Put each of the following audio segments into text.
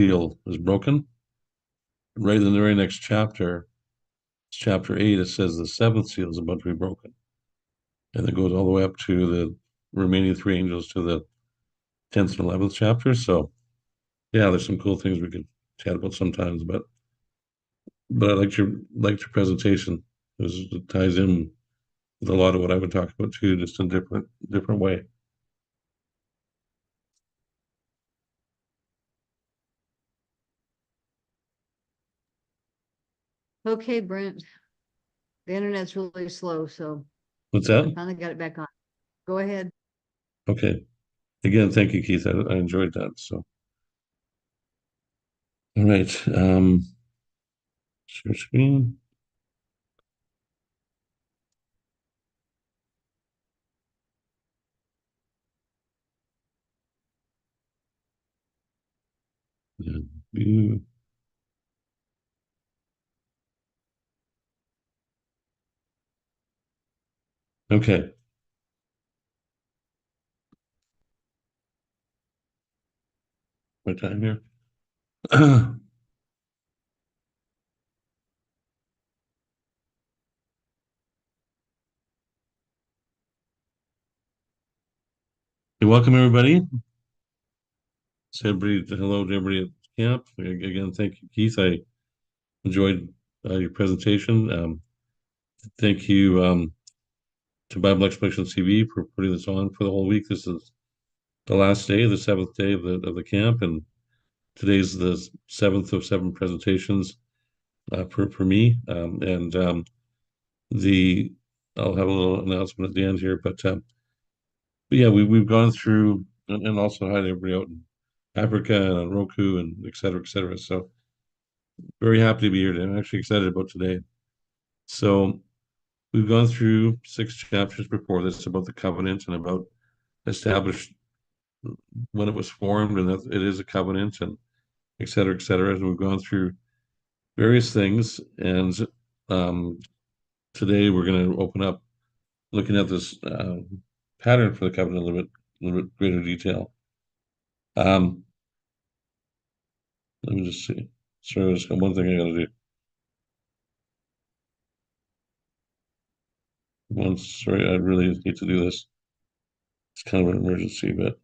seal is broken. Right in the very next chapter, chapter 8, it says the seventh seal is about to be broken. And it goes all the way up to the remaining three angels to the 10th and 11th chapter. So, yeah, there's some cool things we could chat about sometimes. But I liked your presentation. It ties in with a lot of what I would talk about too, just in different way. Okay, Brent. The internet's really slow, so What's I that? finally got it back on. Go ahead. Okay. Again, thank you, Keith. I enjoyed that. So, all right. Share screen. Yeah, view. Okay. My time here. Hey, welcome everybody. Say everybody hello to everybody at camp. Again, thank you, Keith. I enjoyed your presentation. Thank you to Bible Exploration TV for putting this on for the whole week. This is the last day, the seventh day of the camp, and today's the seventh of seven presentations for me. And the I'll have a little announcement at the end here, but yeah, we've gone through and also had everybody out in Africa and on Roku and et cetera, et cetera. So very happy to be here today. I'm actually excited about today. So we've gone through six chapters before this about the covenant and about established when it was formed and that it is a covenant and et cetera, et cetera. And we've gone through various things. And um, today we're going to open up looking at this pattern for the covenant a little bit greater detail. Um, Let me just see. Sorry, there's one thing I got to do. Sorry, I really need to do this. It's kind of an emergency, but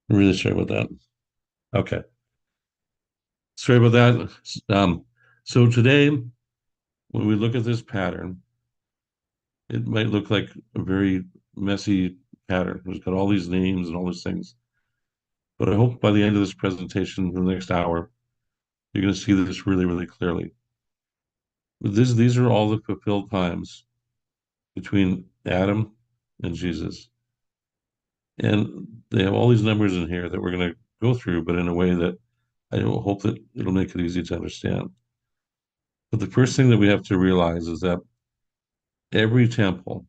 I'm really sorry about that. Okay. Sorry about that. So today, when we look at this pattern, it might look like a very messy pattern. It's got all these names and all these things. But I hope by the end of this presentation, in the next hour, you're going to see this really, really clearly. These are all the fulfilled times between Adam and Jesus. And they have all these numbers in here that we're going to go through, but in a way that I hope that it'll make it easy to understand. But the first thing that we have to realize is that every temple,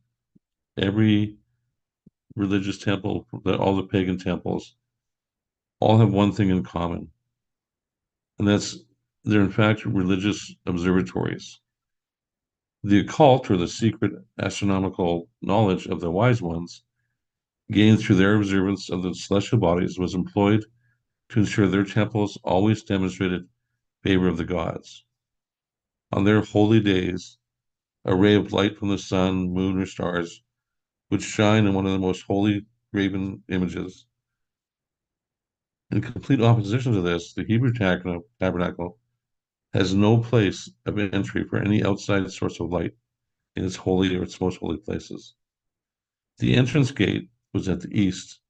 every religious temple, all the pagan temples, all have one thing in common, and that's they're in fact religious observatories. The occult, or the secret astronomical knowledge of the wise ones, gained through their observance of the celestial bodies, was employed to ensure their temples always demonstrated favor of the gods. On their holy days, a ray of light from the sun, moon, or stars would shine in one of the most holy graven images. In complete opposition to this, the Hebrew tabernacle has no place of entry for any outside source of light in its holy or its most holy places. The entrance gate was at the east,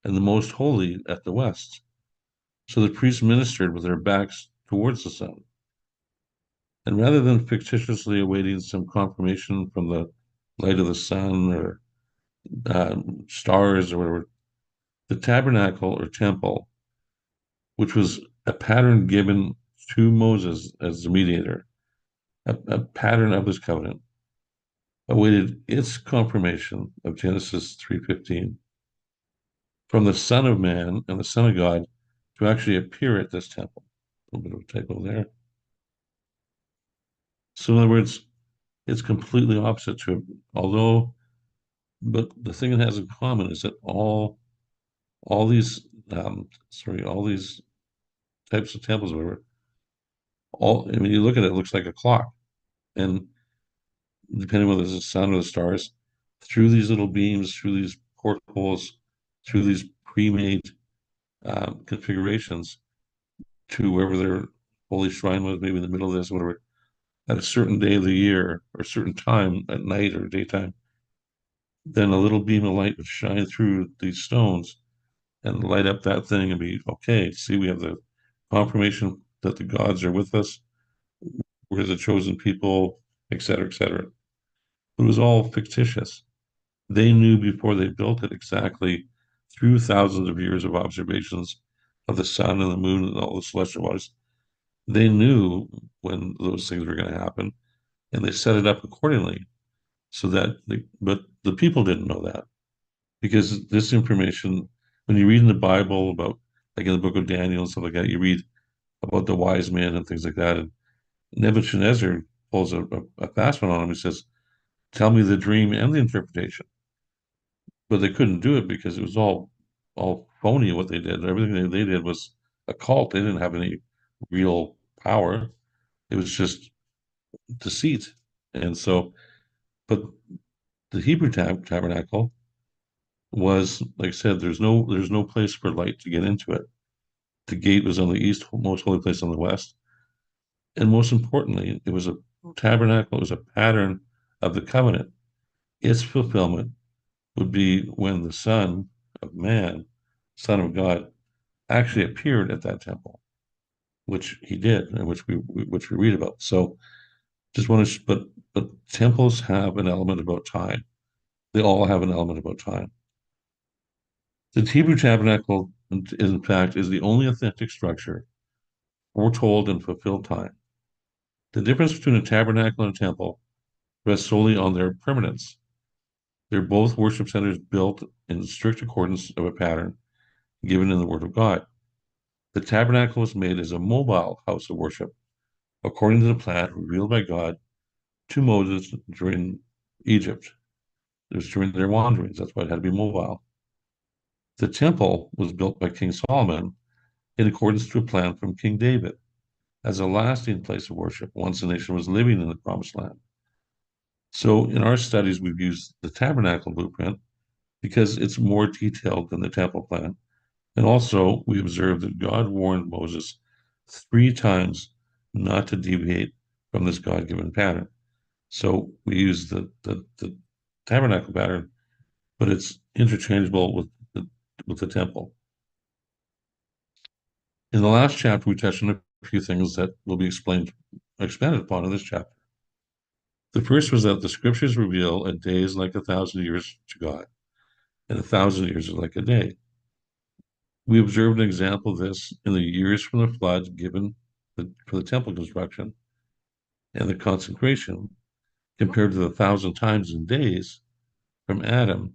and the most holy at the west. So the priests ministered with their backs towards the sun. And rather than fictitiously awaiting some confirmation from the light of the sun or stars or whatever, the tabernacle or temple, which was a pattern given to Moses as the mediator, a pattern of his covenant, awaited its confirmation of Genesis 3:15. from the Son of Man and the Son of God to actually appear at this temple. A little bit of a typo there. So in other words, it's completely opposite to it. Although, but the thing it has in common is that all these all these types of temples, whatever, all I mean, you look at it, it looks like a clock, and depending whether it's the sun or the stars, through these little beams, through these portholes, through these pre-made configurations to wherever their holy shrine was, maybe in the middle of this, whatever, at a certain day of the year or a certain time at night or daytime, then a little beam of light would shine through these stones and light up that thing and be okay. See, we have the confirmation that the gods are with us. We're the chosen people, et cetera, et cetera. It was all fictitious. They knew before they built it exactly through thousands of years of observations of the sun and the moon and all the celestial bodies. They knew when those things were going to happen, and they set it up accordingly. So that, but the people didn't know that because this information, when you read in the Bible about, like in the book of Daniel and stuff like that, you read about the wise men and things like that. And Nebuchadnezzar pulls a fast one on him. He says, "Tell me the dream and the interpretation." But they couldn't do it because it was all phony what they did. Everything they did was a cult. They didn't have any real power. It was just deceit. And so, but the Hebrew tabernacle was, like I said, there's no place for light to get into it. The gate was on the east, most holy place on the west, and most importantly, it was a tabernacle. It was a pattern of the covenant. Its fulfillment would be when the Son of Man, Son of God, actually appeared at that temple, which he did, and which we read about. So, just want to, but temples have an element about time. They all have an element about time. The Hebrew tabernacle, in fact, is the only authentic structure foretold and fulfilled time. The difference between a tabernacle and a temple rests solely on their permanence. They're both worship centers built in strict accordance of a pattern given in the Word of God. The tabernacle was made as a mobile house of worship, according to the plan revealed by God to Moses during Egypt. It was during their wanderings. That's why it had to be mobile. The temple was built by King Solomon in accordance to a plan from King David as a lasting place of worship once the nation was living in the promised land. So in our studies, we've used the tabernacle blueprint because it's more detailed than the temple plan. And also, we observed that God warned Moses 3 times not to deviate from this God-given pattern. So we use the tabernacle pattern, but it's interchangeable with the temple. In the last chapter, we touched on a few things that will be expanded upon in this chapter. The first was that the scriptures reveal a day is like 1,000 years to God, and 1,000 years is like a day. We observed an example of this in the years from the flood given for the temple construction and the consecration, compared to the 1,000 times in days from Adam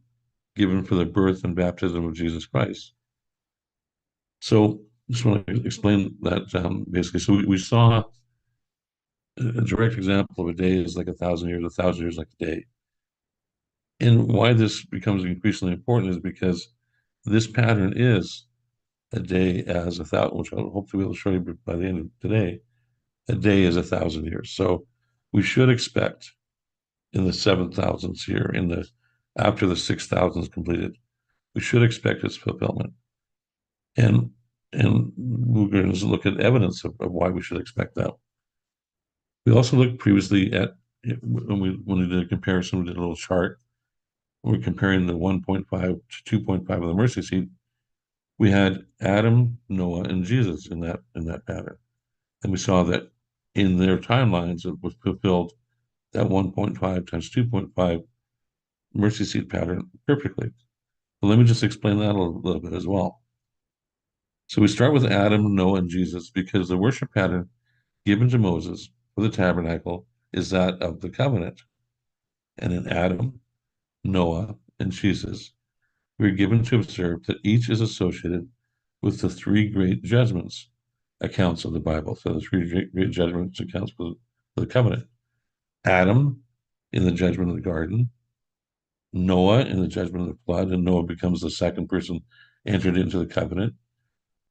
given for the birth and baptism of Jesus Christ. So, just want to explain that basically. So, we saw a direct example of a day is like 1,000 years, 1,000 years like a day. And why this becomes increasingly important is because this pattern is a day as 1,000, which I'll hopefully be able to show you by the end of today. A day is 1,000 years. So we should expect in the 7,000s here, in the after the 6,000s completed, we should expect its fulfillment. And we're going to look at evidence of why we should expect that. We also looked previously at when we did a comparison, we did a little chart. We're comparing the 1.5 to 2.5 of the mercy seat. We had Adam, Noah, and Jesus in that pattern. And we saw that in their timelines, it was fulfilled that 1.5 times 2.5 mercy seat pattern perfectly. But let me just explain that a little bit as well. So we start with Adam, Noah, and Jesus because the worship pattern given to Moses for the tabernacle is that of the covenant. And in Adam, Noah, and Jesus, we are given to observe that each is associated with the three great judgments accounts of the Bible. So the three great judgments accounts for the covenant. Adam in the judgment of the garden, Noah in the judgment of the flood, and Noah becomes the second person entered into the covenant.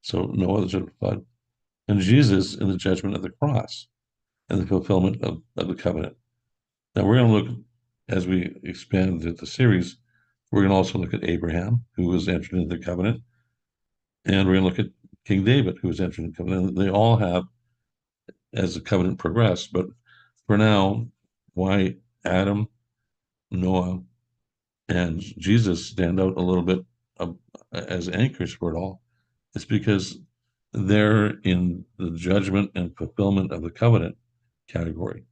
So Noah, the judgment of the flood, and Jesus in the judgment of the cross and the fulfillment of the covenant. Now we're going to look, as we expand the series, we're going to also look at Abraham, who was entered into the covenant, and we're going to look at King David, who was entered into the covenant. They all have, as the covenant progressed, but for now, why Adam, Noah, and Jesus stand out a little bit as anchors for it all. It's because they're in the judgment and fulfillment of the covenant category.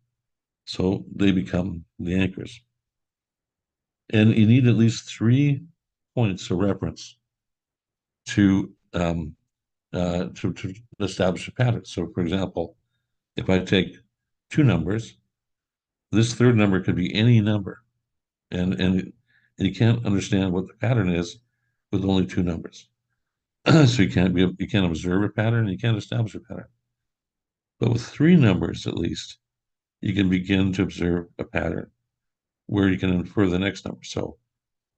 So they become the anchors. And you need at least 3 points of reference to to establish a pattern. So, for example, if I take two numbers, this third number could be any number, and you can't understand what the pattern is with only two numbers. So you can't observe a pattern, you can't establish a pattern. But with three numbers at least, you can begin to observe a pattern where you can infer the next number. So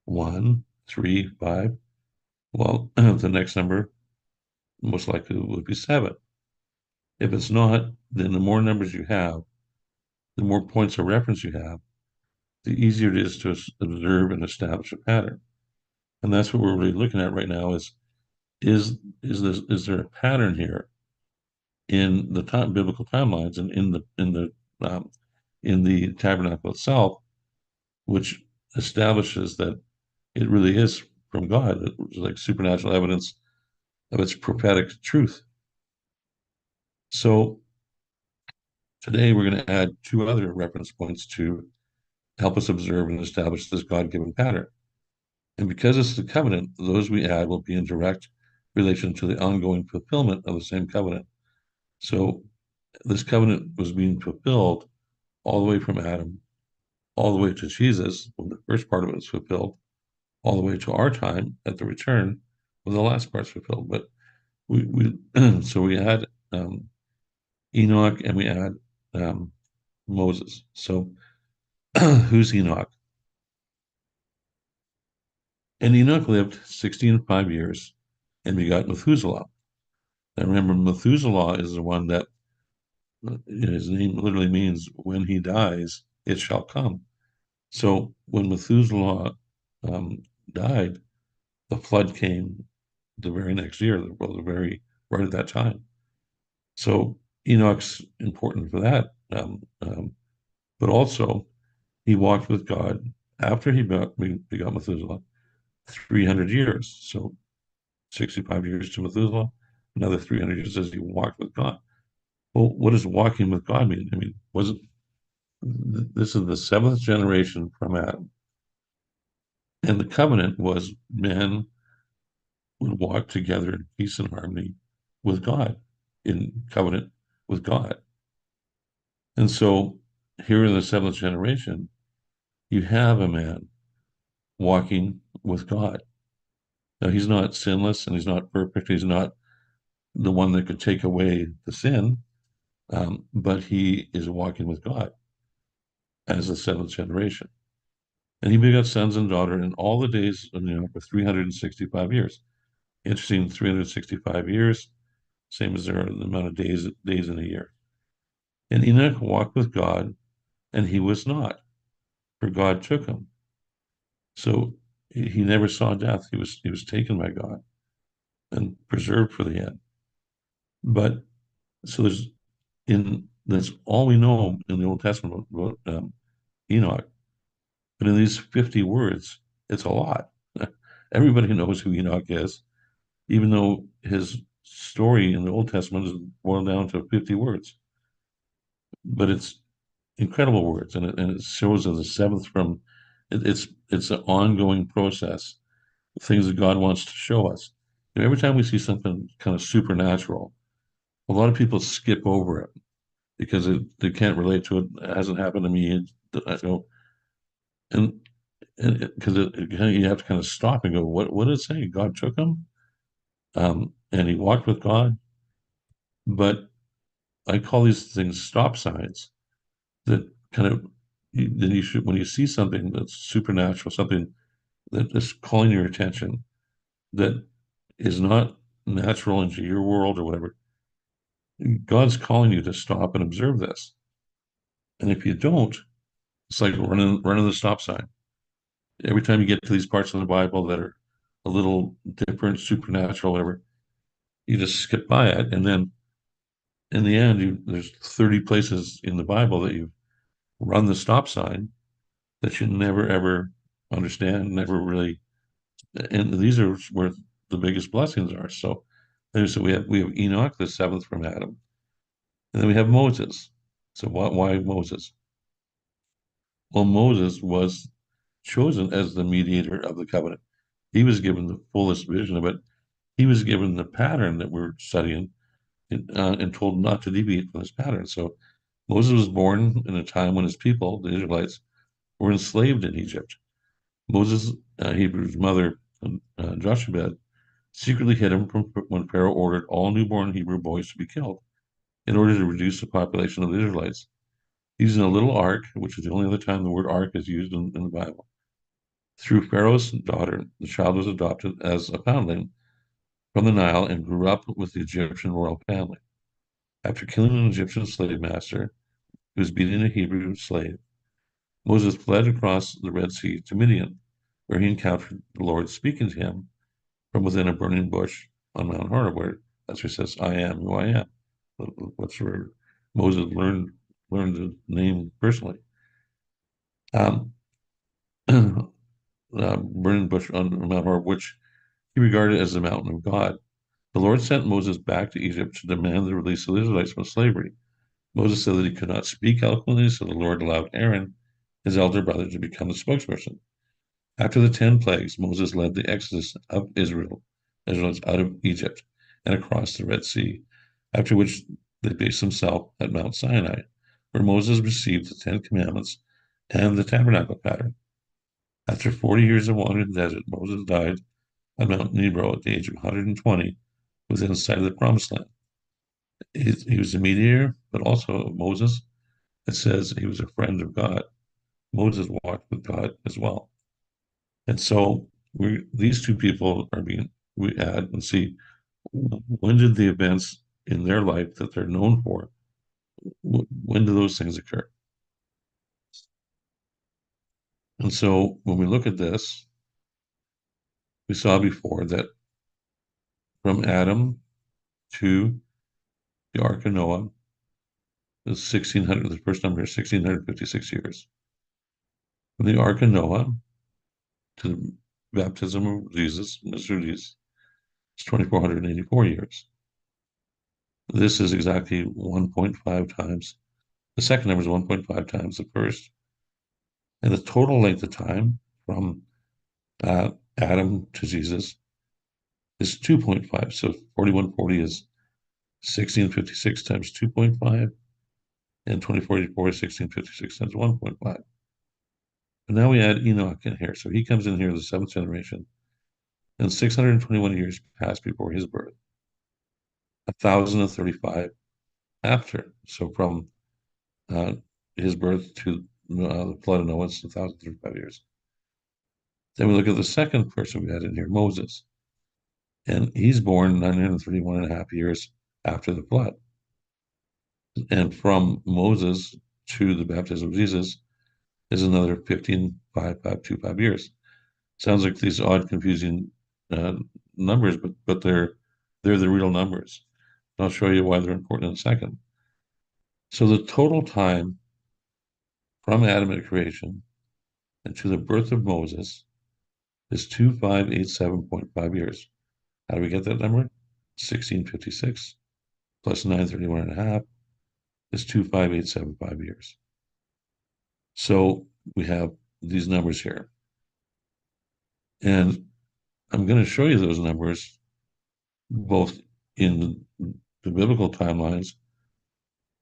1, 3, 5. Well, the next number most likely would be 7. If it's not, then the more numbers you have, the more points of reference you have, the easier it is to observe and establish a pattern. And that's what we're really looking at right now is there a pattern here in the biblical timelines and um, in the tabernacle itself, which establishes that it really is from God. It's like supernatural evidence of its prophetic truth. So today we're going to add two other reference points to help us observe and establish this God-given pattern. And because it's the covenant, those we add will be in direct relation to the ongoing fulfillment of the same covenant. So this covenant was being fulfilled all the way from Adam, all the way to Jesus, when the first part of it was fulfilled, all the way to our time at the return, when the last part's fulfilled. But we so we add Enoch and we add um, Moses. So who's Enoch? And Enoch lived 1605 years and begot Methuselah. Now remember, Methuselah is the one that his name literally means when he dies, it shall come. So when Methuselah um, died, the flood came the very next year, well, the very right at that time. So Enoch's important for that. But also, he walked with God after he begot Methuselah 300 years. So 65 years to Methuselah, another 300 years as he walked with God. Well, what does walking with God mean? I mean, wasn't this is the seventh generation from Adam? And the covenant was men would walk together in peace and harmony with God, in covenant with God. And so here in the seventh generation, you have a man walking with God. Now, he's not sinless and he's not perfect. He's not the one that could take away the sin, but he is walking with God as the seventh generation. And he begot sons and daughter in all the days of Enoch for 365 years. Interesting, 365 years, same as there are the amount of days in a year. And Enoch walked with God, and he was not, for God took him. So he never saw death. He was taken by God and preserved for the end. But so that's all we know in the Old Testament about Enoch. But in these 50 words, it's a lot. Everybody knows who Enoch is, even though his story in the Old Testament is boiled down to 50 words. But it's incredible words, and it shows as a seventh from it's an ongoing process, things that God wants to show us. Every time we see something kind of supernatural, a lot of people skip over it because they can't relate to it. It hasn't happened to me. You know, and and because you have to kind of stop and go, what did it say? God took him, and he walked with God. But I call these things stop signs that kind of then you should when you see something that's supernatural, something that is calling your attention that is not natural into your world or whatever, God's calling you to stop and observe this. And if you don't, it's like running the stop sign. Every time you get to these parts of the Bible that are a little different, supernatural, whatever, you just skip by it. And then in the end, there's 30 places in the Bible that you run the stop sign that you never ever understand, never really. And these are where the biggest blessings are. So we have Enoch, the seventh from Adam, and then we have Moses. So why Moses? Well, Moses was chosen as the mediator of the covenant. He was given the fullest vision of it. He was given the pattern that we're studying and told not to deviate from this pattern. So Moses was born in a time when his people, the Israelites, were enslaved in Egypt. Moses, Hebrew's mother, Jochebed, secretly hid him from when Pharaoh ordered all newborn Hebrew boys to be killed in order to reduce the population of the Israelites. Using a little ark, which is the only other time the word ark is used in the Bible. Through Pharaoh's daughter, the child was adopted as a foundling from the Nile and grew up with the Egyptian royal family. After killing an Egyptian slave master who was beating a Hebrew slave, Moses fled across the Red Sea to Midian, where he encountered the Lord speaking to him from within a burning bush on Mount Horeb, where that's where he says, I am who I am. What's where Moses learned the name personally. Um, Burning bush on Mount Horeb, which he regarded as the mountain of God. The Lord sent Moses back to Egypt to demand the release of the Israelites from slavery. Moses said that he could not speak eloquently, so the Lord allowed Aaron, his elder brother, to become the spokesperson. After the 10 plagues, Moses led the exodus of Israelites out of Egypt and across the Red Sea, after which they based themselves at Mount Sinai, where Moses received the 10 commandments and the tabernacle pattern. After 40 years of wandering the desert, Moses died on Mount Nebo at the age of 120 within sight of the promised land. He was a mediator, but also Moses. It says he was a friend of God. Moses walked with God as well. And so these two people are being we add and see when did the events in their life that they're known for, when do those things occur? And so when we look at this, we saw before that from Adam to the Ark of Noah is 1600, the first number is 1656 years. From the Ark of Noah to the baptism of Jesus, Mr. Jesus, it's 2,484 years. This is exactly 1.5 times. The second number is 1.5 times the first. And the total length of time from Adam to Jesus is 2.5. So 4140 is 1656 times 2.5, and 2044 is 1656 times 1.5. But now we add Enoch in here. So he comes in here, the seventh generation, and 621 years passed before his birth, 1,035 after. So from uh, his birth to the flood of Noah, it's 1,035 years. Then we look at the second person we had in here, Moses, and he's born 931 and a half years after the flood. And from Moses to the baptism of Jesus is another 15,525 years. Sounds like these odd, confusing uh, numbers, but they're the real numbers. I'll show you why they're important in a second. So the total time from Adam at creation and to the birth of Moses is 2587.5 years. How do we get that number? 1656 plus 931 and a half is 25875 years. So we have these numbers here. And I'm going to show you those numbers both in the biblical timelines,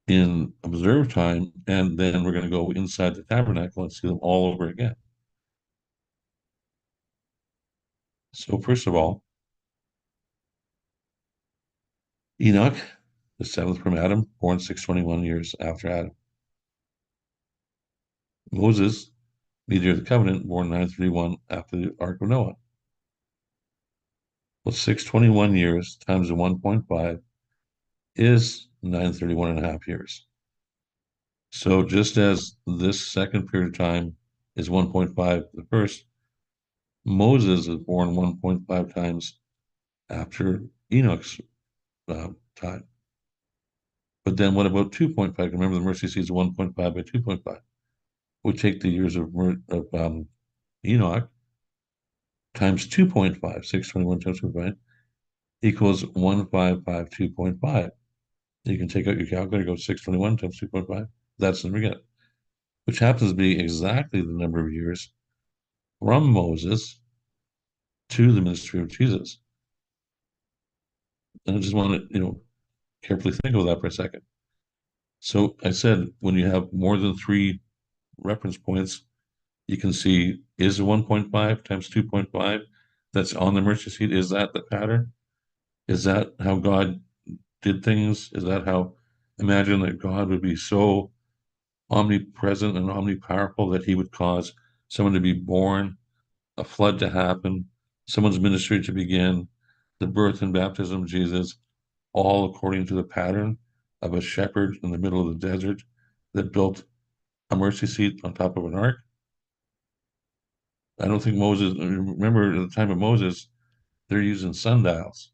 in observed time, and then we're going to go inside the tabernacle and see them all over again. So first of all, Enoch, the seventh from Adam, born 621 years after Adam. Moses, mediator of the covenant, born 931 after the Ark of Noah. Well, 621 years times the 1.5 is 931 and a half years. So just as this second period of time is 1.5 the first, Moses is born 1.5 times after Enoch's time. But then what about 2.5? Remember, the mercy seat is 1.5 by 2.5. We take the years of Enoch times 2.5, 621 times 2.5 equals 1552.5. You can take out your calculator, go 621 times 2.5. That's the number you get, which happens to be exactly the number of years from Moses to the ministry of Jesus. And I just want to, carefully think about that for a second. So I said, when you have more than three reference points, you can see is 1.5 times 2.5 that's on the mercy seat. Is that the pattern? Is that how God did things? Is that how, imagine that God would be so omnipresent and omnipowerful that he would cause someone to be born, a flood to happen, someone's ministry to begin, the birth and baptism of Jesus, all according to the pattern of a shepherd in the middle of the desert that built a mercy seat on top of an ark. I don't think Moses, remember at the time of Moses, they're using sundials.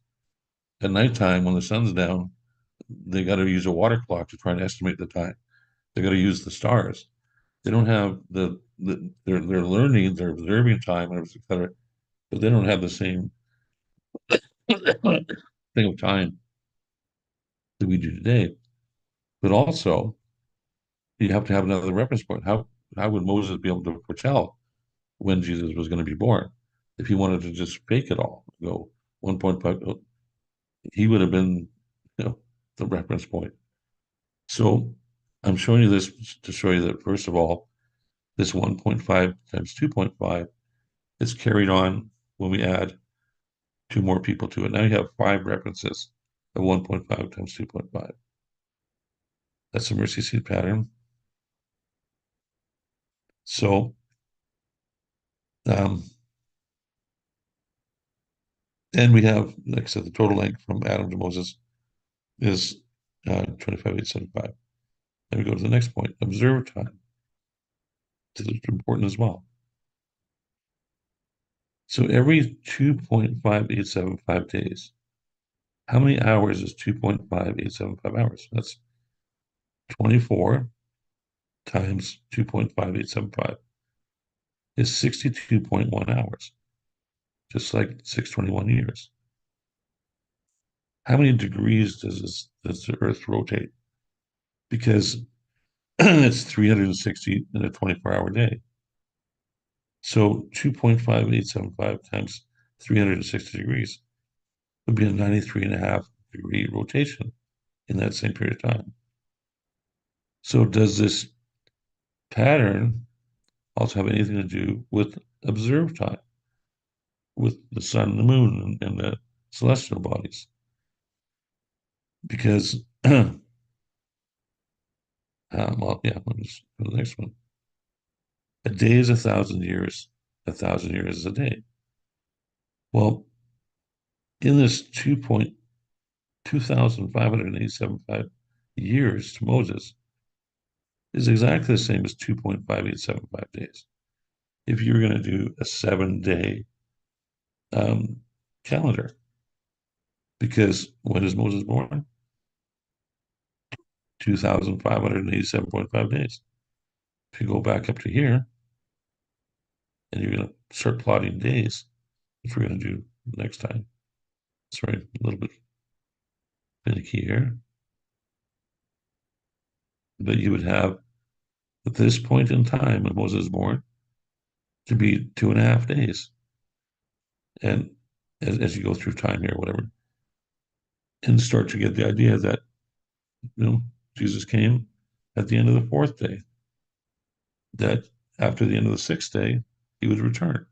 At nighttime, when the sun's down, they got to use a water clock to try and estimate the time. They got to use the stars. They don't have they're learning, they're observing time, et cetera, but they don't have the same thing of time that we do today. But also, you have to have another reference point. How would Moses be able to foretell when Jesus was going to be born? If he wanted to just fake it all, go 1.5, he would have been, the reference point. So I'm showing you this to show you that, first of all, this 1.5 times 2.5 is carried on when we add two more people to it. Now you have five references of 1.5 times 2.5. That's the mercy seat pattern. So um, and we have, like I said, the total length from Adam to Moses is 25,875. Then we go to the next point, observed time. This is important as well. So every 2.5875 days, how many hours is 2.5875 hours? That's 24 times 2.5875 is 62.1 hours, just like 621 years. How many degrees does the Earth rotate? Because it's 360 in a 24-hour day. So 2.5875 times 360 degrees would be a 93 and a half degree rotation in that same period of time. So does this pattern also have anything to do with observed time, with the sun and the moon and the celestial bodies? Because, well, yeah, let me just go to the next one. A day is 1,000 years. 1,000 years is a day. Well, in this 2,587 years to Moses is exactly the same as 2.5875 days. If you're going to do a 7-day calendar, because when is Moses born? 2,587.5 days. If you go back up to here and you're going to start plotting days, which we're going to do next time. Sorry, a little bit finicky here. But you would have, at this point in time when Moses is born, to be 2.5 days. And as you go through time here, whatever, and start to get the idea that, Jesus came at the end of the fourth day, that after the end of the sixth day, he would return.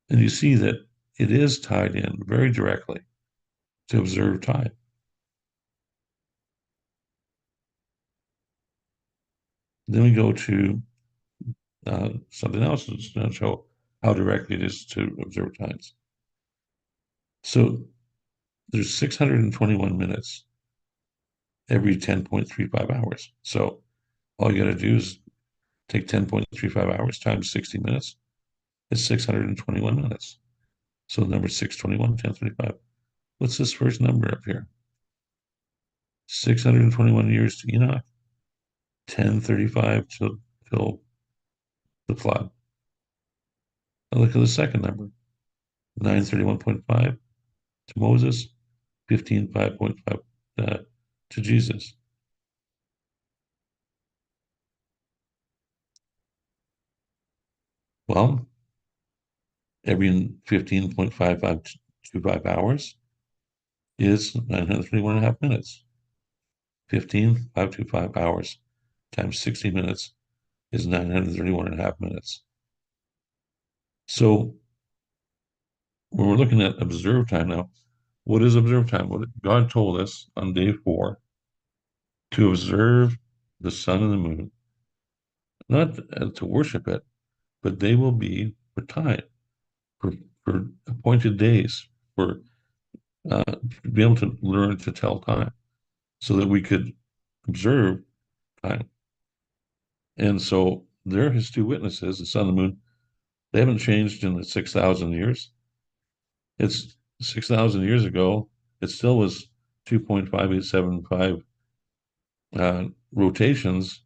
And you see that it is tied in very directly to observed time. Then we go to something else that's going to show how directly it is to observed times. So there's 621 minutes every 10.35 hours. So all you got to do is take 10.35 hours times 60 minutes. It's 621 minutes. So number 621, 1035. What's this first number up here? 621 years to Enoch, 1035 till the flood. Now look at the second number, 931.5 to Moses, 15:5.5 to Jesus. Well, every 15.5525 hours is 931 and a half minutes. 15,525 hours times 60 minutes is 931 and a half minutes. So when we're looking at observed time now, what is observed time? What God told us on day 4 to observe the sun and the moon, not to worship it, but they will be for time, for, for appointed days, for to be able to learn to tell time so that we could observe time. And so there are his two witnesses, the sun and the moon. They haven't changed in the 6,000 years. It's 6,000 years ago. It still was 2.5875 rotations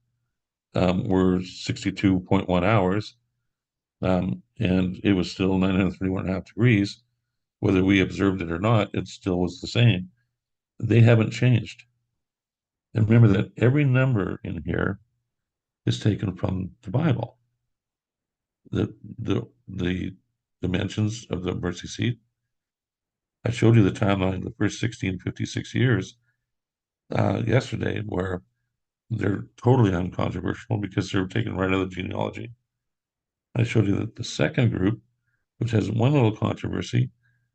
were 62.1 hours. And it was still 931.5 degrees. Whether we observed it or not, it still was the same. They haven't changed. And remember that every number in here is taken from the Bible. The dimensions of the mercy seat. I showed you the timeline of the first 1656 years yesterday, where they're totally uncontroversial because they're taken right out of the genealogy. I showed you that the second group, which has one little controversy,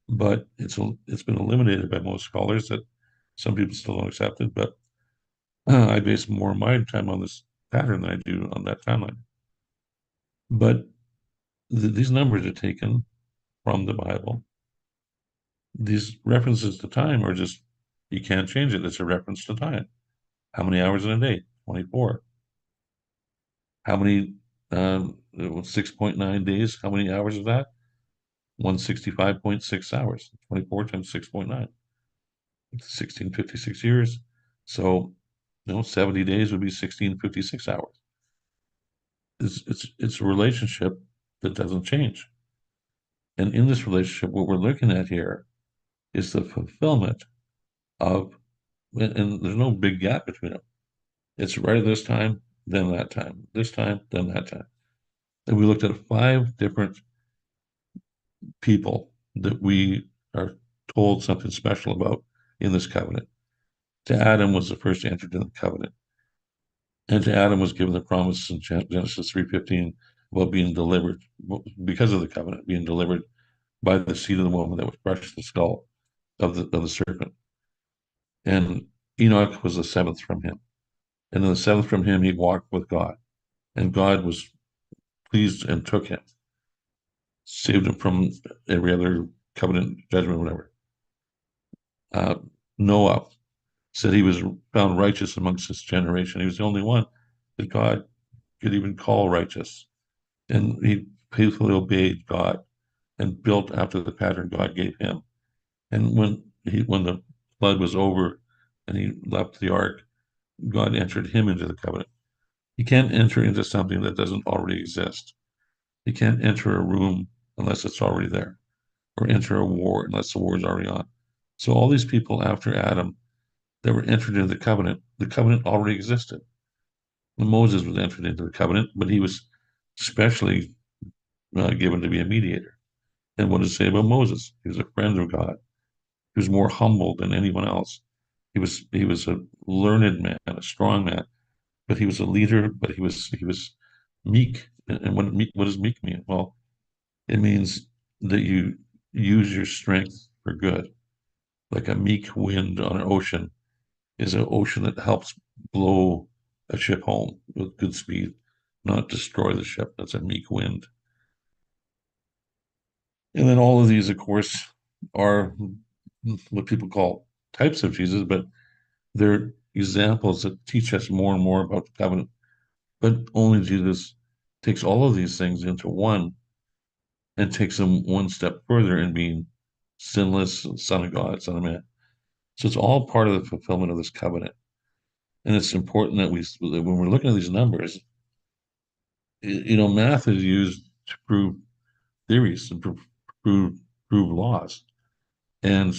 but it's been eliminated by most scholars that some people still don't accept it. But I base more of my time on this pattern than I do on that timeline. But these numbers are taken from the Bible. These references to time are just, you can't change it. It's a reference to time. How many hours in a day? 24. How many, 6.9 days? How many hours is that? 165.6 hours. 24 times 6.9. 1656 years. So, 70 days would be 1656 hours. It's a relationship that doesn't change. And in this relationship, what we're looking at here is the fulfillment of, and there's no big gap between them. It's right at this time, then that time, this time, then that time. And we looked at 5 different people that we are told something special about in this covenant. To Adam was the first entered in the covenant. And to Adam was given the promise in Genesis 3:15 about being delivered because of the covenant, being delivered by the seed of the woman that would crush the skull of the serpent. And Enoch was the 7th from him. And in the 7th from him, he walked with God. And God was pleased and took him, saved him from every other covenant judgment, whatever. Uh, Noah said he was found righteous amongst his generation. He was the only one that God could even call righteous. And he faithfully obeyed God and built after the pattern God gave him. And when the flood was over and he left the ark, God entered him into the covenant. You can't enter into something that doesn't already exist. You can't enter a room unless it's already there, or enter a war unless the war is already on. So all these people after Adam that were entered into the covenant already existed. And Moses was entered into the covenant, but he was specially given to be a mediator. And what does it say about Moses? He was a friend of God. He was more humble than anyone else. He was a learned man, a strong man, but he was a leader. But he was meek. And what does meek mean? Well, it means that use your strength for good. Like a meek wind on an ocean is an ocean that helps blow a ship home with good speed, not destroy the ship. That's a meek wind. And then all of these, of course, are what people call types of Jesus, but they're examples that teach us more and more about the covenant. But only Jesus takes all of these things into one and takes them one step further in being sinless, Son of God, Son of Man. So it's all part of the fulfillment of this covenant. And it's important that when we're looking at these numbers, math is used to prove theories and prove laws, and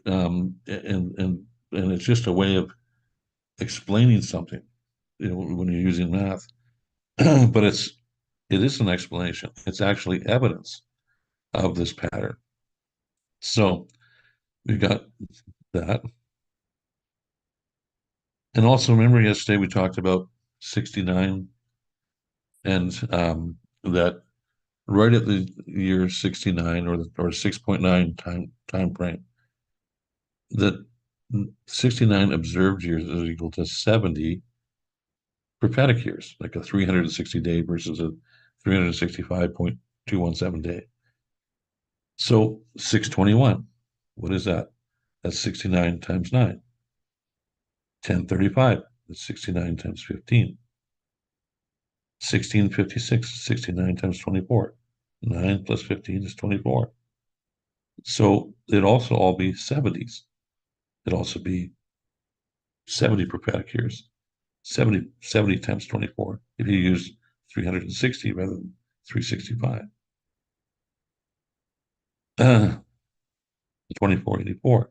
um, and and and it's just a way of explaining something. When you're using math, but it is an explanation. It's actually evidence of this pattern. So we've got that, and also remember yesterday we talked about 69 and that right at the year 69 or 6.9 time frame that 69 observed years is equal to 70 prophetic years, like a 360-day versus a 365.217 day. So 621, what is that? That's 69 times 9. 1035, that's 69 times 15. 1656, 69 times 24. 9 plus 15 is 24. So it'd also all be 70s. It'd also be 70 prophetic years. 70 times 24 if you use 360 rather than 365. 2484.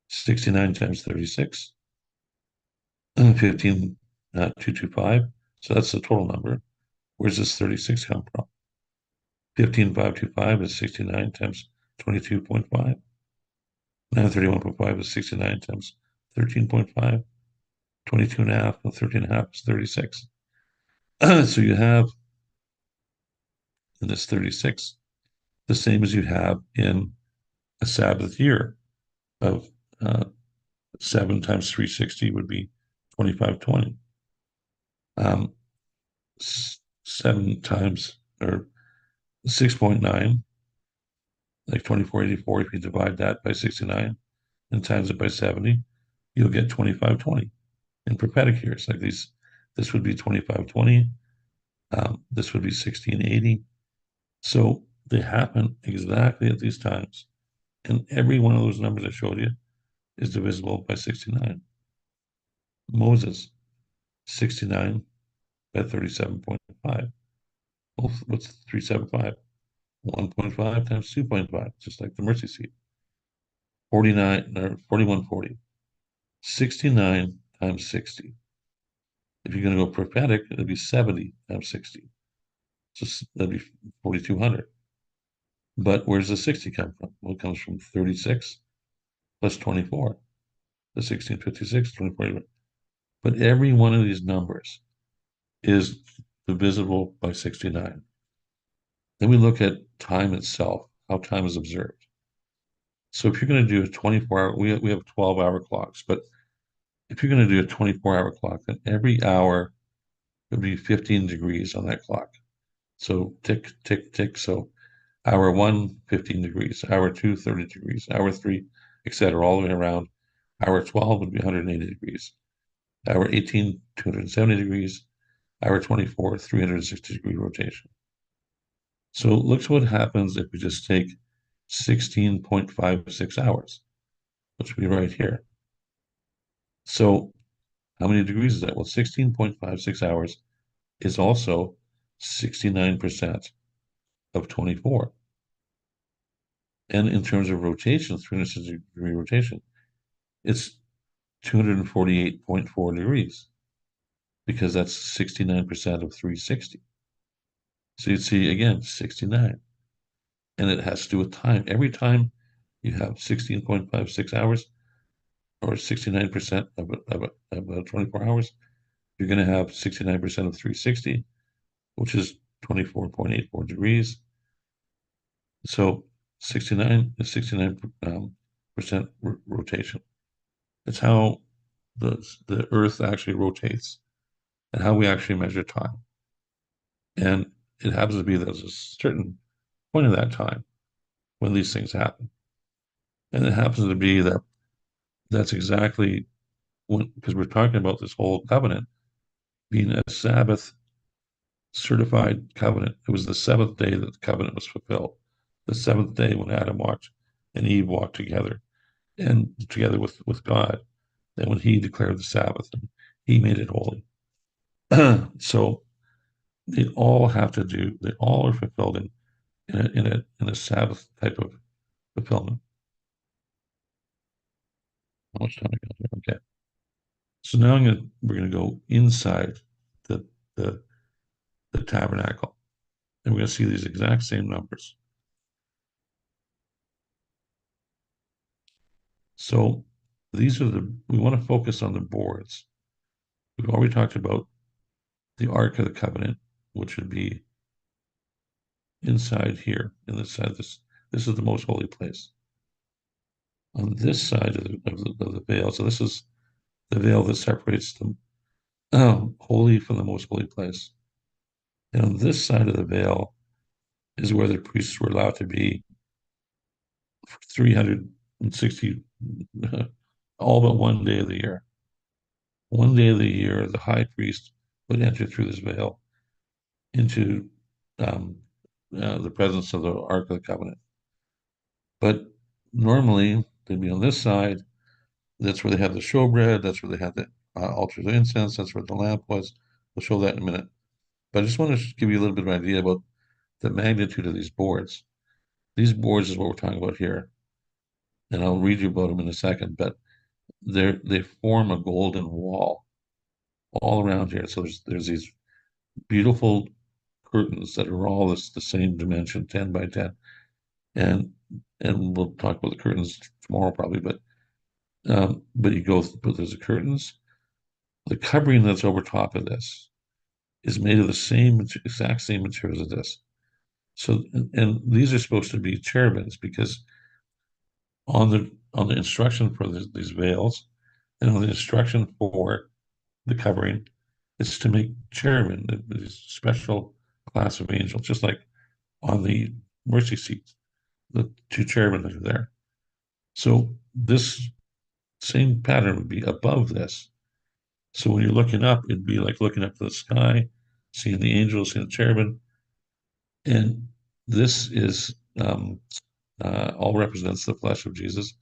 69 times 36. 15, 225. So that's the total number. Where's this 36 come from? 15525 is 69 times 22.5. 931.5 is 69 times 13.5. 22 and a half and 13 and a half is 36. So you have in this 36 the same as you have in a Sabbath year of 7 times 360 would be 2520. 7 times or 6.9, like 2484, if you divide that by 69 and times it by 70, you'll get 2520 in prophetic years. Like this would be 2520, this would be 1680. So they happen exactly at these times. And every one of those numbers I showed you is divisible by 69. Moses, 69 by 37.5. Well, what's 375? 1.5 times 2.5, just like the mercy seat. 49 or 4140. 69 times 60. If you're going to go prophetic, it'd be 70 times 60. So that'd be 4,200. But where's the 60 come from? Well, it comes from 36 plus 24. The 1656, 24. But every one of these numbers is divisible by 69. Then we look at time itself, how time is observed. So if you're going to do a 24-hour, we have 12-hour clocks, but if you're going to do a 24-hour clock, then every hour would be 15 degrees on that clock. So tick, tick, tick. So hour one, 15 degrees. Hour two, 30 degrees. Hour three, etc. All the way around. Hour 12 would be 180 degrees. Hour 18, 270 degrees. Hour 24, 360-degree rotation. So look what happens if we just take 16.56 hours, which would be right here. So how many degrees is that? Well, 16.56 hours is also 69% of 24. And in terms of rotation, 360-degree rotation, it's 248.4 degrees because that's 69% of 360. So you'd see again 69. And it has to do with time. Every time you have 16.56 hours or 69% of 24 hours, you're going to have 69% of 360, which is 24.84 degrees. So 69 percent rotation. It's how the Earth actually rotates and how we actually measure time. And it happens to be that there's a certain point of that time when these things happen. And it happens to be that that's exactly when, because we're talking about this whole covenant being a Sabbath certified covenant. It was the seventh day that the covenant was fulfilled. The seventh day when Adam walked and Eve walked together and together with God. Then when he declared the Sabbath and he made it holy. So they all have to do, they all are fulfilled in a Sabbath type of fulfillment. How much time I got here? Okay. So now we're gonna go inside the the, the tabernacle, and we're gonna see these exact same numbers. So these are we want to focus on the boards. We've already talked about the Ark of the Covenant, which would be inside here, in this side. This is the most holy place. On this side of the veil, so this is the veil that separates the holy from the most holy place. And on this side of the veil is where the priests were allowed to be for 360, all but one day of the year. One day of the year, the high priest would enter through this veil into um, the presence of the Ark of the Covenant. But normally, they'd be on this side. That's where they have the showbread. That's where they have the altar of incense. That's where the lamp was. We'll show that in a minute. But I just want to give you a little bit of an idea about the magnitude of these boards. These boards is what we're talking about here, and I'll read you about them in a second. But they form a golden wall all around here. So there's these beautiful curtains that are all the same dimension, 10 by 10, and we'll talk about the curtains tomorrow probably. But you go, but there's the curtains. The covering that's over top of this is made of the exact same materials as this. So, and these are supposed to be cherubims because on the instruction for these veils and on the instruction for the covering, it's to make cherubim, these special class of angels, just like on the mercy seat, the two cherubim that are there. So this same pattern would be above this. So when you're looking up, it'd be like looking up to the sky, seeing the angels, seeing the cherubim, and this is all represents the flesh of Jesus.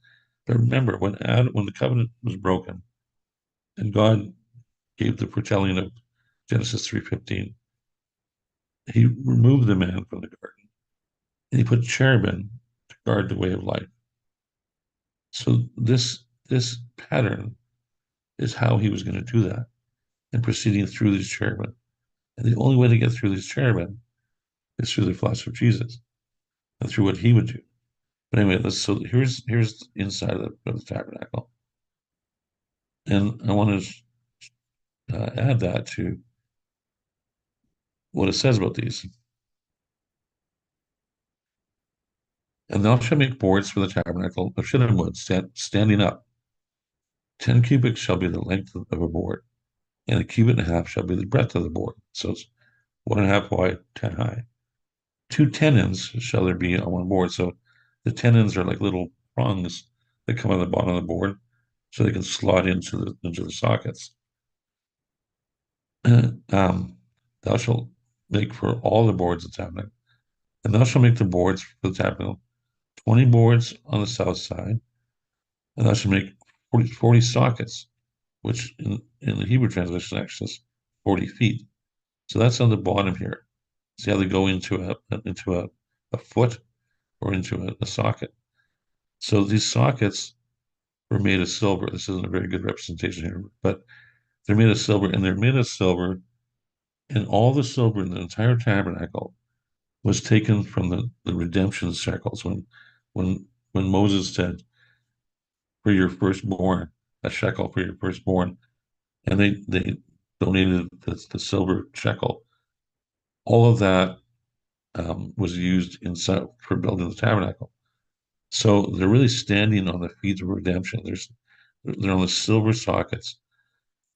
But remember, when the covenant was broken, and God gave the foretelling of Genesis 3:15, He removed the man from the garden, and He put cherubim to guard the way of life. So this pattern is how He was going to do that, and proceeding through these cherubim. And the only way to get through these cherubim is through the flesh of Jesus and through what He would do. But anyway, so here's inside of the tabernacle, and I want to add that to what it says about these. And thou shalt make boards for the tabernacle of shittim wood, standing up. 10 cubits shall be the length of a board, and a cubit and a half shall be the breadth of the board. So it's 1.5 wide, 10 high. 2 tenons shall there be on one board. So the tenons are like little prongs that come on the bottom of the board, so they can slot into the sockets. um, Thou shalt make for all the boards of the tabernacle, and thou shalt make the boards for the tabernacle 20 boards on the south side, and thou shalt make 40 sockets, which in the Hebrew translation actually says 40 feet. So that's on the bottom here. See how they go into a foot or into a socket. So these sockets were made of silver. This isn't a very good representation here, but they're made of silver, and they're made of silver, and all the silver in the entire tabernacle was taken from the redemption shekels when Moses said, for your firstborn, a shekel for your firstborn, and they donated the silver shekel. All of that was used inside for building the tabernacle. So they're really standing on the feet of redemption. They're on the silver sockets.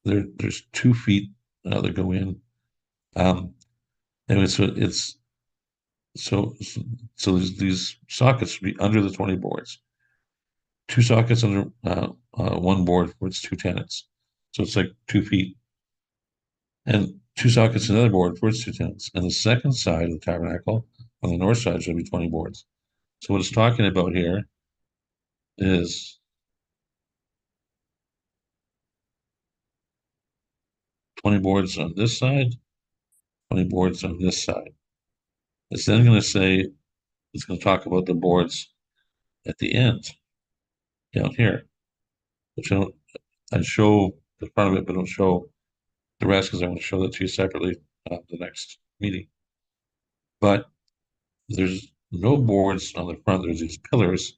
There's 2 feet that go in. Um, anyway, so so these sockets should be under the 20 boards. 2 sockets under one board where it's 2 tenons. So it's like 2 feet. And 2 sockets another board where it's 2 tenons. And the second side of the tabernacle on the north side should be 20 boards. So what it's talking about here is 20 boards on this side, 20 boards on this side. It's then going to say, it's going to talk about the boards at the end down here, which I show the front of it, but don't show the rest because I want to show that to you separately the next meeting. But there's no boards on the front. There's these pillars,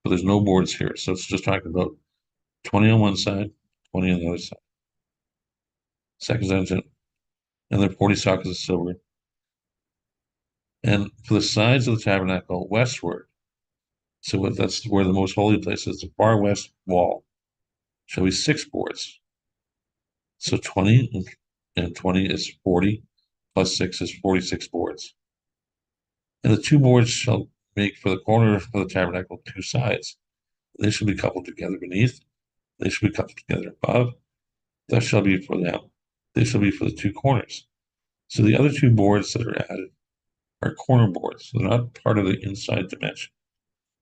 but there's no boards here. So it's just talking about 20 on one side, 20 on the other side. Second side, and then 40 sockets of silver. And for the sides of the tabernacle westward, so that's where the most holy place is, the far west wall, shall be 6 boards. So 20 and 20 is 40, plus 6 is 46 boards. And the 2 boards shall make for the corner of the tabernacle 2 sides. They shall be coupled together beneath, they shall be coupled together above. That shall be for them. They shall be for the 2 corners. So the other 2 boards that are added are corner boards. They're not part of the inside dimension.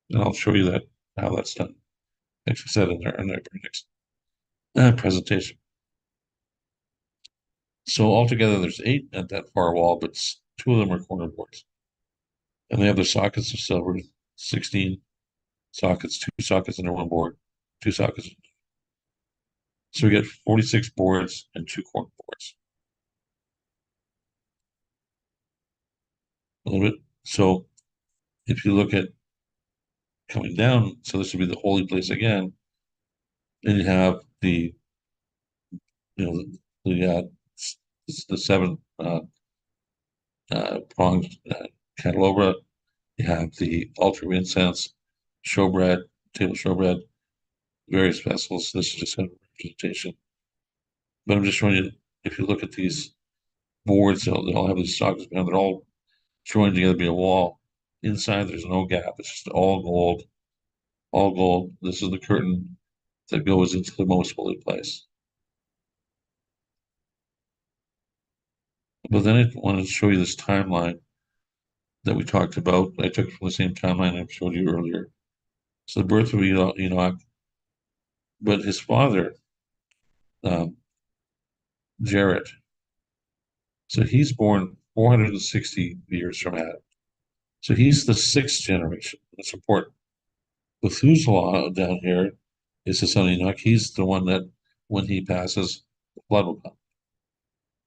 And I'll show you that how that's done. Like I said in our next presentation. So altogether, there's 8 at that far wall, but 2 of them are corner boards. And they have the sockets of silver, 16 sockets, 2 sockets under one board, 2 sockets. So we get 46 boards and 2 corner boards. A little bit. So if you look at coming down, so this would be the holy place again. Then you have the 7 pronged candelabra. You have the altar of incense, showbread, table showbread, various vessels. This is just kind of a representation. But I'm just showing you, if you look at these boards, they'll have these sockets behind. They're all joined together to be a wall. Inside, there's no gap. It's just all gold, all gold. This is the curtain that goes into the most holy place. But then I wanted to show you this timeline that we talked about. I took it from the same timeline I showed you earlier. So the birth of Enoch, but his father, um, Jared, so he's born 460 years from Adam. So he's the 6th generation. That's important. Methuselah down here is the son of Enoch. He's the one that, when he passes, the flood will come.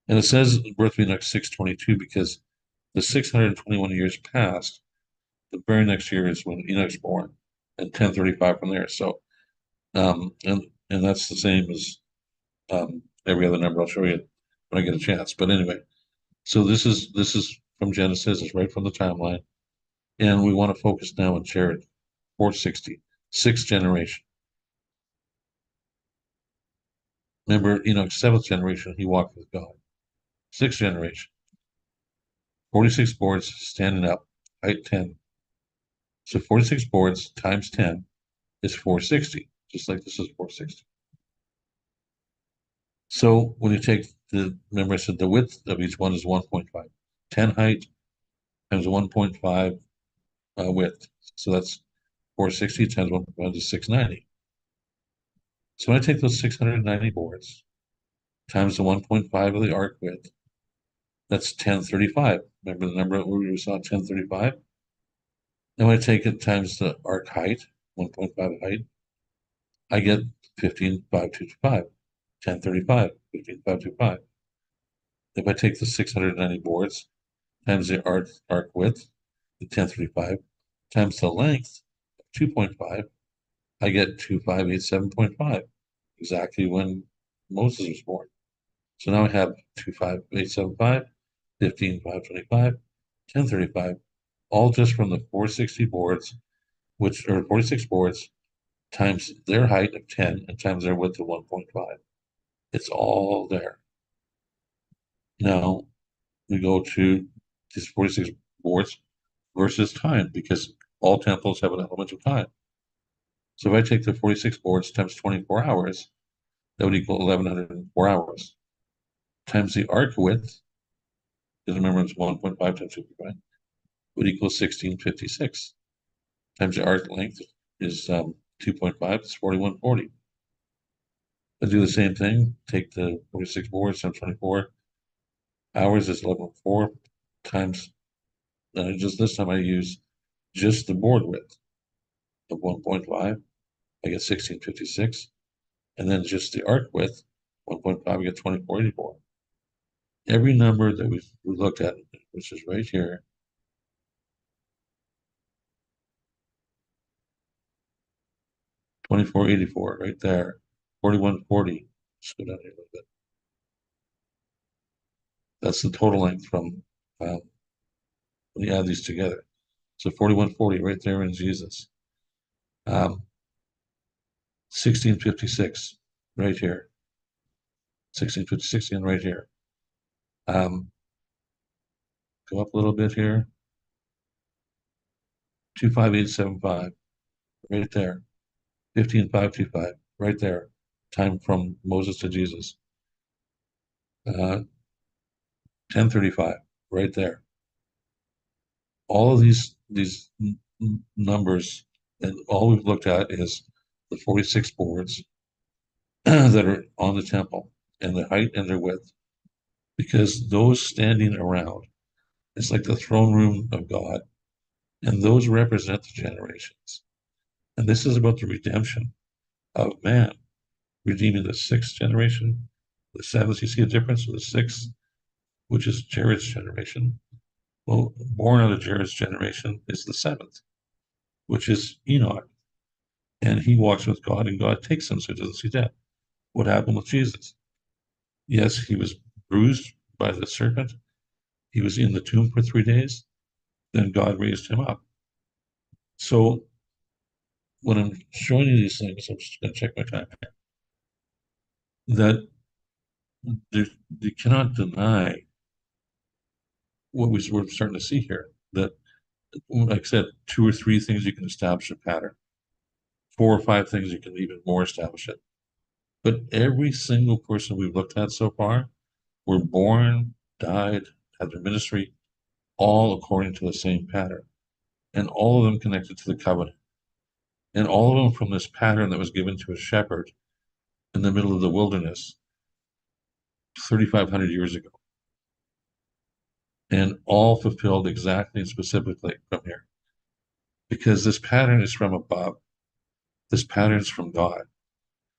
And it says birth of Enoch 622 because the 621 years passed. The very next year is when Enoch's born, and 1035 from there. So, and that's the same as every other number. I'll show you when I get a chance. But anyway, so this is from Genesis. It's right from the timeline, and we want to focus now on Jared, 460, 6th generation. Remember, Enoch's 7th generation, he walked with God. 6th generation, 46 boards standing up, height 10. So 46 boards times 10 is 460, just like this is 460. So when you take remember I said the width of each one is 1.5. 10 height times 1.5 width. So that's 460 times 1.5 is 690. So when I take those 690 boards times the 1.5 of the arc width, that's 1035. Remember the number we saw, 1035? Then when I take it times the arc height, 1.5 height, I get 15,525. 1035, 15,525. If I take the 690 boards times the arc width, the 1035, times the length, 2.5, I get 2587.5, exactly when Moses was born. So now I have 25875, 15525, 1035, all just from the 460 boards which are 46 boards, times their height of 10 and times their width of 1.5. It's all there. Now we go to these 46 boards versus time because all temples have an element of time. So if I take the 46 boards times 24 hours, that would equal 1104 hours times the arc width, because remember it's 1.5 times 2.5, would equal 1656 times the arc length is 2.5, it's 4140. I do the same thing, take the 46 boards times 24 hours is 1104 times, just this time I use just the board width of 1.5, I get 1656, and then just the arc width, 1.5, I get 2484. Every number that we looked at, which is right here, 2484, right there, 4140. Let's go down here a little bit. That's the total length from when you add these together. So 4140 right there in Jesus. 1656 right here. 1656 again right here. Um, go up a little bit here. 25875 right there. 15525 right there. Time from Moses to Jesus. 1035 right there. All of these numbers, and all we've looked at is the 46 boards that are on the temple and the height and their width, because those standing around, it's like the throne room of God, and those represent the generations. And this is about the redemption of man, redeeming the sixth generation, the seventh. You see a difference with the sixth, which is Jared's generation. Well, born out of Jared's generation is the seventh, which is Enoch. And he walks with God, and God takes him so he doesn't see death. What happened with Jesus? Yes, he was bruised by the serpent. He was in the tomb for 3 days. Then God raised him up. So when I'm showing you these things, I'm just going to check my time, that you cannot deny what we're starting to see here. That, like I said, two or three things you can establish a pattern. Four or five things you can even more establish it. But every single person we've looked at so far were born, died, had their ministry, all according to the same pattern, and all of them connected to the covenant, and all of them from this pattern that was given to a shepherd in the middle of the wilderness 3,500 years ago, and all fulfilled exactly and specifically from here. Because this pattern is from above. This pattern is from God.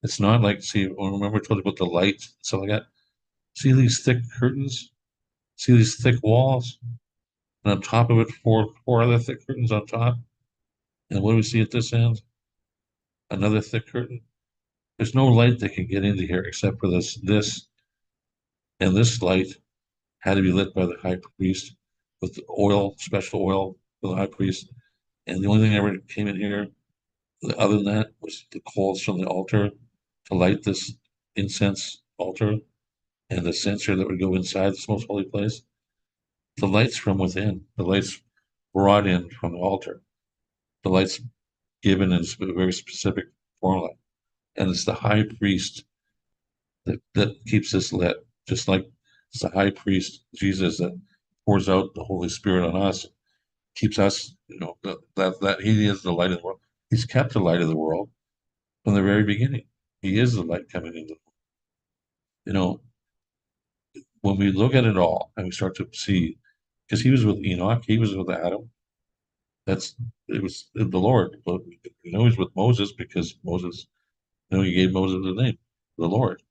It's not like, see, remember I told you about the light, stuff like that. See these thick curtains? See these thick walls? And on top of it, four other thick curtains on top. And what do we see at this end? Another thick curtain. There's no light that can get into here except for this, and this light had to be lit by the high priest with the oil, special oil for the high priest. And the only thing that ever came in here, other than that, was the coals from the altar to light this incense altar and the censer that would go inside this most holy place. The light's from within. The light's brought in from the altar. The light's given in a very specific formula. And it's the high priest that keeps this lit, just like it's the high priest, Jesus, that pours out the Holy Spirit on us, keeps us, that he is the light of the world. He's kept the light of the world from the very beginning. He is the light coming into the world. You know, when we look at it all and we start to see, because he was with Enoch, he was with Adam. It was the Lord. But he's with Moses because Moses, he gave Moses the name, the Lord.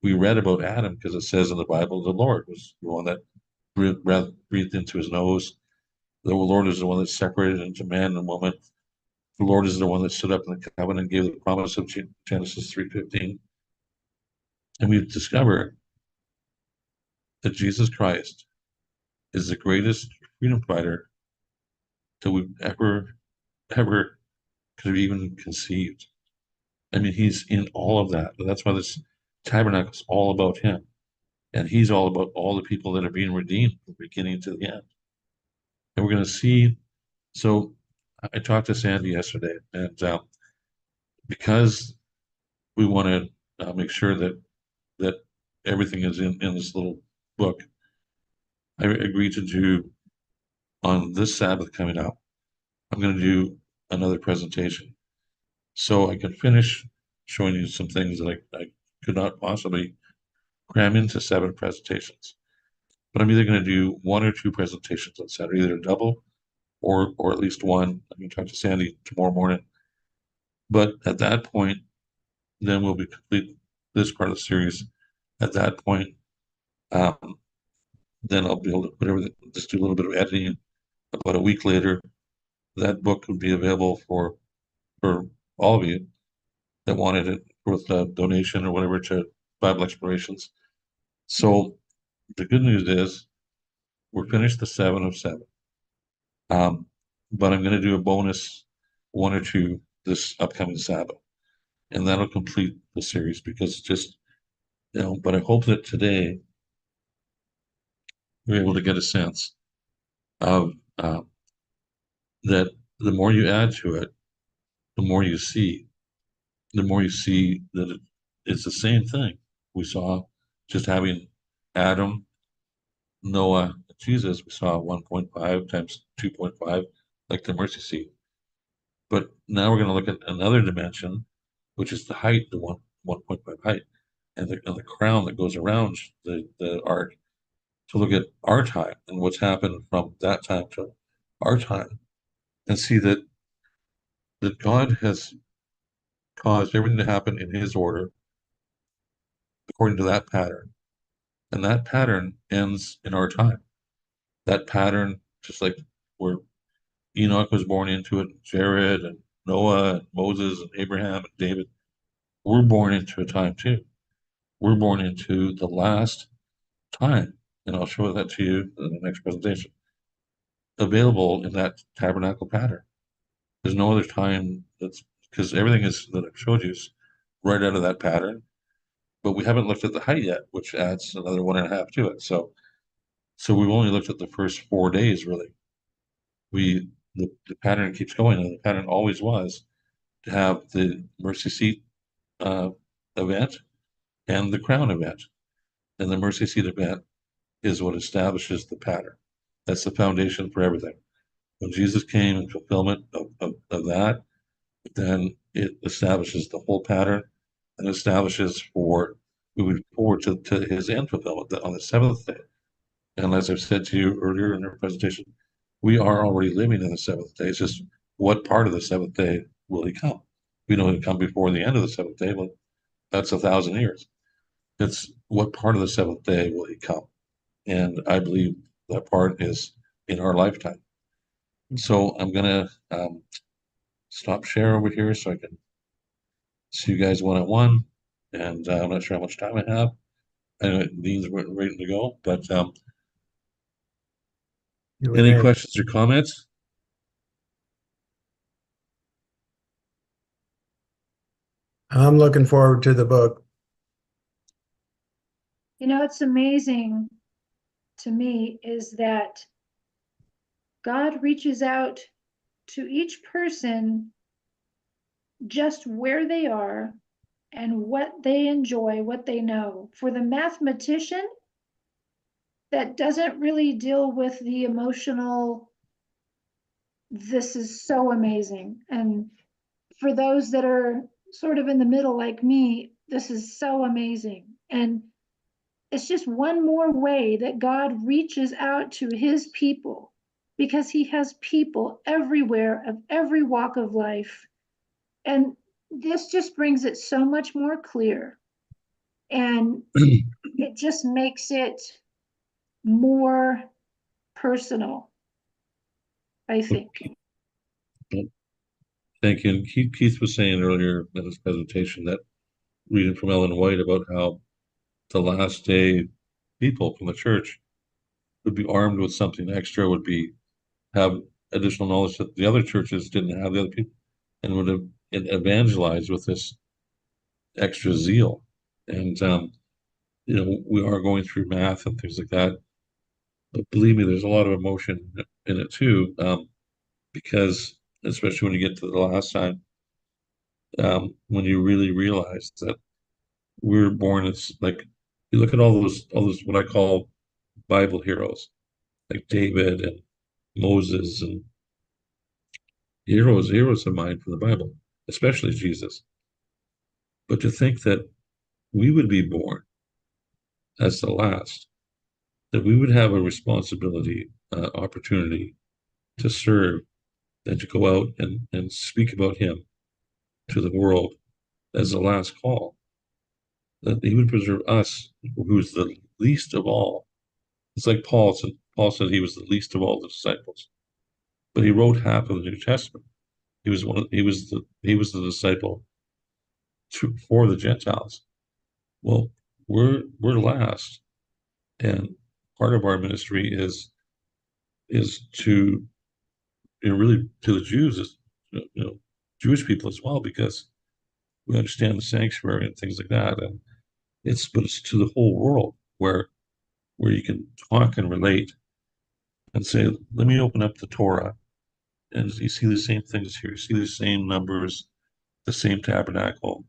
We read about Adam because it says in the Bible, the Lord was the one that breathed into his nose. The Lord is the one that separated into man and woman. The Lord is the one that stood up in the covenant and gave the promise of Genesis 3:15. And we discover that Jesus Christ is the greatest freedom fighter that we've ever could have even conceived. I mean, he's in all of that. That's why this tabernacle is all about him. And he's all about all the people that are being redeemed from the beginning to the end. And we're going to see. So I talked to Sandy yesterday, and because we want to make sure that everything is in this little book, I agreed to do on this Sabbath coming up. I'm going to do another presentation so I can finish showing you some things that I could not possibly cram into 7 presentations. But I'm either going to do 1 or 2 presentations on Saturday, either a double or at least one. I'm going to talk to Sandy tomorrow morning. But at that point, then we'll be complete this part of the series. At that point, um, then I'll be able to put everything, just do a little bit of editing. About a week later, that book would be available for all of you that wanted it with a donation or whatever to Bible Explorations. So the good news is we're finished the 7 of 7. Um, but I'm going to do a bonus 1 or 2 this upcoming Sabbath, and that'll complete the series because just, but I hope that today you're able to get a sense of that the more you add to it, the more you see, the more you see that it's the same thing we saw just having Adam, Noah, Jesus. We saw 1.5 times 2.5, like the mercy seat. But now we're going to look at another dimension, which is the height, the 1.5 height, and the crown that goes around the ark to look at our time and what's happened from that time to our time, and see that God has caused everything to happen in His order according to that pattern, and that pattern ends in our time. That pattern, just like where Enoch was born into it, Jared and Noah and Moses and Abraham and David, we're born into a time too. We're born into the last time, and I'll show that to you in the next presentation, available in that tabernacle pattern. There's no other time that's because everything is that I've showed you is right out of that pattern, but we haven't looked at the height yet, which adds another 1.5 to it. So we've only looked at the first 4 days really. The pattern keeps going, and the pattern always was to have the mercy seat uh, event and the crown event, and the mercy seat event is what establishes the pattern. That's the foundation for everything. When Jesus came in fulfillment of that, then it establishes the whole pattern and establishes for moving forward to his end fulfillment on the 7th day. And as I've said to you earlier in our presentation, we are already living in the 7th day. It's just what part of the 7th day will he come? We know he'll come before the end of the 7th day, but that's 1,000 years. It's what part of the 7th day will he come? And I believe that part is in our lifetime. So I'm gonna stop share over here so I can see you guys one-on-one. And I'm not sure how much time I have. I know Dean's ready to go, but You were any there. questions or comments? I'm looking forward to the book. It's amazing to me is that God reaches out to each person just where they are and what they enjoy, what they know. For the mathematician that doesn't really deal with the emotional, this is so amazing. And for those that are sort of in the middle like me, this is so amazing. And it's just one more way that God reaches out to his people because he has people everywhere of every walk of life. And this just brings it so much more clear. And it just makes it more personal, I think. Thank you. And Keith was saying earlier in his presentation that reading from Ellen White about how the last day people from the church would be armed with something extra, would be have additional knowledge that the other churches didn't have, the other people. and would have evangelized with this extra zeal. And we are going through math and things like that, but believe me, there's a lot of emotion in it too, because especially when you get to the last time, when you really realize that we're born as, like, you look at all those what I call Bible heroes, like David and Moses and heroes of mine from the Bible, especially Jesus. But to think that we would be born as the last, that we would have a responsibility, opportunity to serve and to go out and speak about him to the world as the last call, that he would preserve us, who's the least of all. It's like Paul said. Paul said he was the least of all the disciples, but he wrote half of the New Testament. He was the disciple for the Gentiles. Well, we're last, and part of our ministry is to, really, to the Jews, is, Jewish people as well, because we understand the sanctuary and things like that, and it's to the whole world where you can talk and relate and say, let me open up the Torah, and you see the same things here. You see the same numbers, the same tabernacle,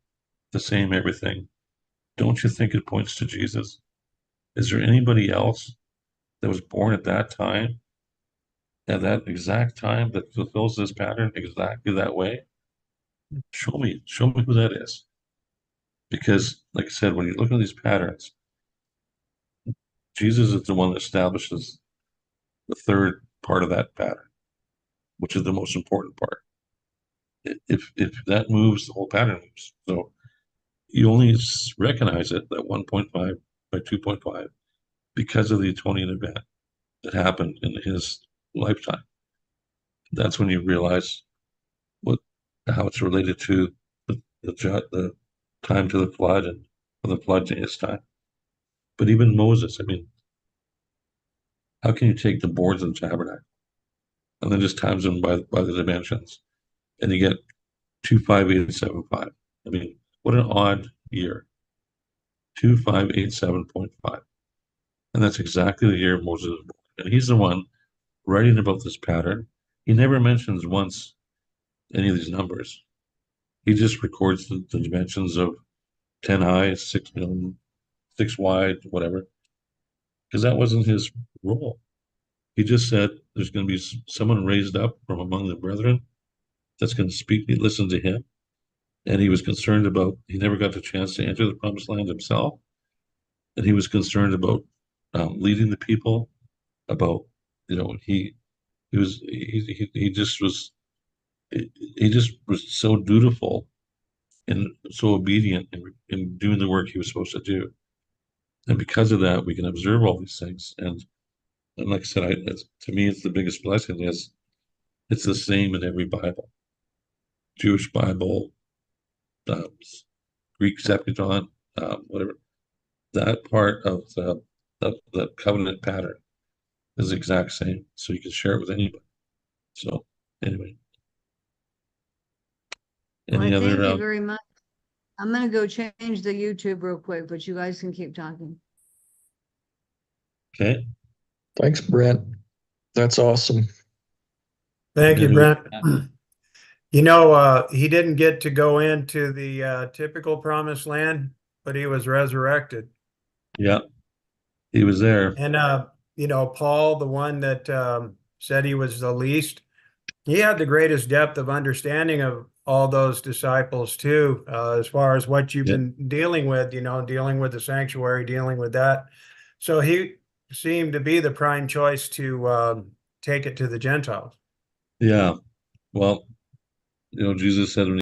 the same everything. Don't you think it points to Jesus? Is there anybody else that was born at that time, at that exact time, that fulfills this pattern exactly that way? Show me who that is. Because, like I said, when you look at these patterns, Jesus is the one that establishes the third part of that pattern, which is the most important part. If that moves, the whole pattern moves. So you only recognize it, that 1.5 by 2.5, because of the atoning event that happened in his lifetime. That's when you realize how it's related to the time to the flood, and from the flood to his time. But even Moses, I mean, how can you take the boards of the tabernacle and then just times them by the dimensions, and you get 25875? I mean, what an odd year. 2587.5. And that's exactly the year Moses was born. And he's the one writing about this pattern. He never mentions once any of these numbers. He just records the dimensions of 10 high, 6 million, 6 wide, whatever, because that wasn't his role. He just said there's going to be someone raised up from among the brethren that's going to speak, listen to him. And he was concerned about, he never got the chance to enter the promised land himself. And he was concerned about leading the people, about, he just was, he just was so dutiful and so obedient in doing the work he was supposed to do. And because of that, we can observe all these things. And like I said, to me, it's the biggest blessing is it's the same in every Bible, Jewish Bible, um, Greek Septuagint, whatever. That part of the covenant pattern is the exact same. So you can share it with anybody. So anyway, Well, any thank other? you very much. I'm gonna go change the YouTube real quick, but you guys can keep talking. Okay. Thanks, Brent. That's awesome. Thank you, Then Brent. He didn't get to go into the typical promised land, but he was resurrected. Yeah, he was there. And Paul, the one that said he was the least, he had the greatest depth of understanding of all those disciples too, as far as what you've Yeah. been dealing with, dealing with the sanctuary, dealing with that. So he seemed to be the prime choice to take it to the Gentiles. Yeah. Well, Jesus said when